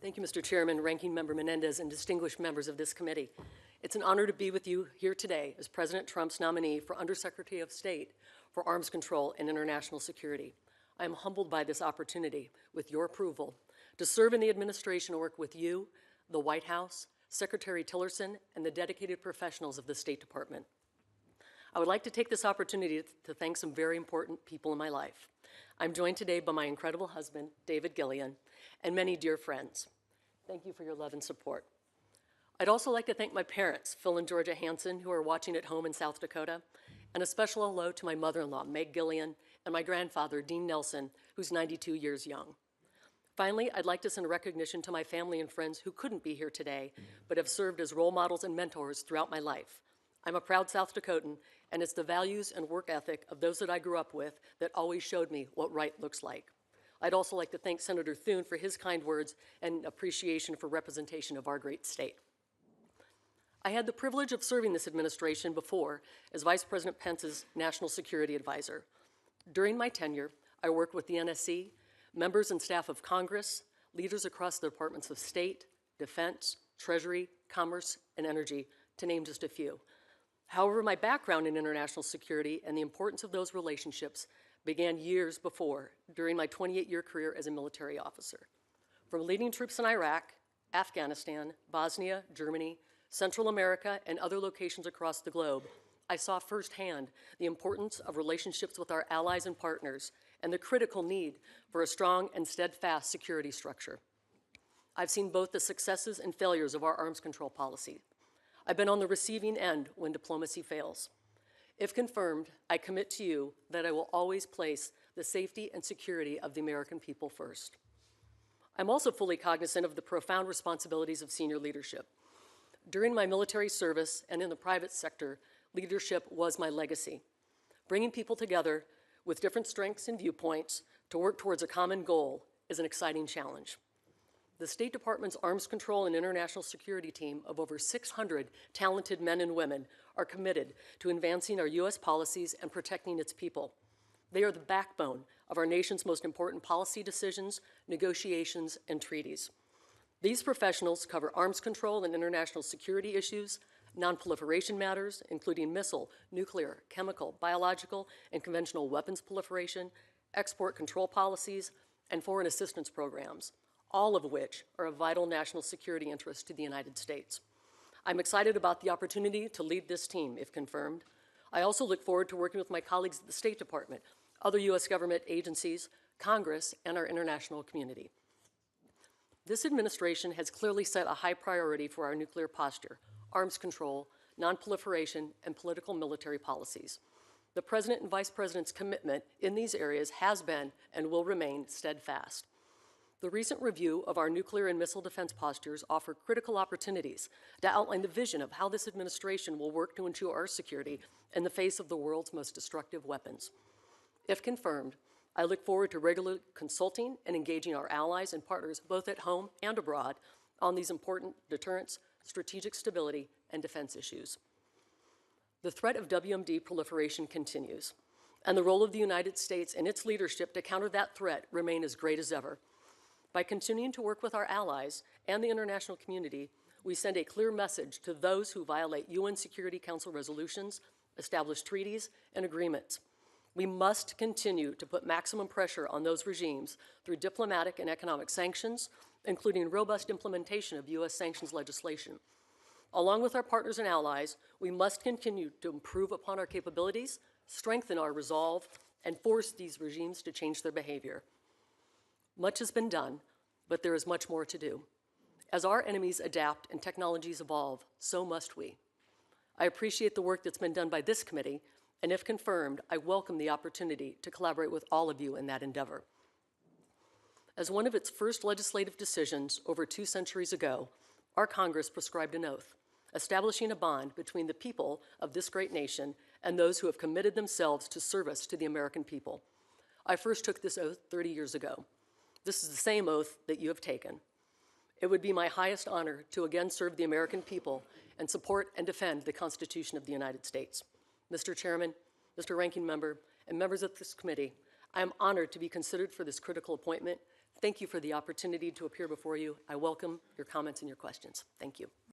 Thank you, Mr. Chairman, Ranking Member Menendez, and distinguished members of this committee. It's an honor to be with you here today as President Trump's nominee for Undersecretary of State for Arms Control and International Security. I am humbled by this opportunity, with your approval, to serve in the administration and work with you, the White House, Secretary Tillerson, and the dedicated professionals of the State Department. I would like to take this opportunity to thank some very important people in my life. I'm joined today by my incredible husband, David Gillian, and many dear friends. Thank you for your love and support. I'd also like to thank my parents, Phil and Georgia Hansen, who are watching at home in South Dakota, and a special hello to my mother-in-law, Meg Gillian, and my grandfather, Dean Nelson, who's 92 years young. Finally, I'd like to send recognition to my family and friends who couldn't be here today, but have served as role models and mentors throughout my life. I'm a proud South Dakotan, and it's the values and work ethic of those that I grew up with that always showed me what right looks like. I'd also like to thank Senator Thune for his kind words and appreciation for representation of our great state. I had the privilege of serving this administration before as Vice President Pence's National Security Advisor. During my tenure, I worked with the NSC, members and staff of Congress, leaders across the Departments of State, Defense, Treasury, Commerce, and Energy, to name just a few. However, my background in international security and the importance of those relationships began years before, during my 28-year career as a military officer. From leading troops in Iraq, Afghanistan, Bosnia, Germany, Central America, and other locations across the globe, I saw firsthand the importance of relationships with our allies and partners and the critical need for a strong and steadfast security structure. I've seen both the successes and failures of our arms control policy. I've been on the receiving end when diplomacy fails. If confirmed, I commit to you that I will always place the safety and security of the American people first. I'm also fully cognizant of the profound responsibilities of senior leadership. During my military service and in the private sector, leadership was my legacy. Bringing people together with different strengths and viewpoints to work towards a common goal is an exciting challenge. The State Department's Arms Control and International Security team of over 600 talented men and women are committed to advancing our U.S. policies and protecting its people. They are the backbone of our nation's most important policy decisions, negotiations, and treaties. These professionals cover arms control and international security issues, non-proliferation matters, including missile, nuclear, chemical, biological, and conventional weapons proliferation, export control policies, and foreign assistance programs, all of which are of vital national security interest to the United States. I'm excited about the opportunity to lead this team, if confirmed. I also look forward to working with my colleagues at the State Department, other U.S. government agencies, Congress, and our international community. This administration has clearly set a high priority for our nuclear posture, arms control, non-proliferation, and political military policies. The President and Vice President's commitment in these areas has been and will remain steadfast. The recent review of our nuclear and missile defense postures offer critical opportunities to outline the vision of how this administration will work to ensure our security in the face of the world's most destructive weapons. If confirmed, I look forward to regularly consulting and engaging our allies and partners, both at home and abroad, on these important deterrence, strategic stability, and defense issues. The threat of WMD proliferation continues, and the role of the United States and its leadership to counter that threat remain as great as ever. By continuing to work with our allies and the international community, we send a clear message to those who violate UN Security Council resolutions, established treaties, and agreements. We must continue to put maximum pressure on those regimes through diplomatic and economic sanctions, including robust implementation of U.S. sanctions legislation. Along with our partners and allies, we must continue to improve upon our capabilities, strengthen our resolve, and force these regimes to change their behavior. Much has been done, but there is much more to do. As our enemies adapt and technologies evolve, so must we. I appreciate the work that's been done by this committee, and if confirmed, I welcome the opportunity to collaborate with all of you in that endeavor. As one of its first legislative decisions over 2 centuries ago, our Congress prescribed an oath, establishing a bond between the people of this great nation and those who have committed themselves to service to the American people. I first took this oath 30 years ago. This is the same oath that you have taken. It would be my highest honor to again serve the American people and support and defend the Constitution of the United States. Mr. Chairman, Mr. Ranking Member, and members of this committee, I am honored to be considered for this critical appointment. Thank you for the opportunity to appear before you. I welcome your comments and your questions. Thank you.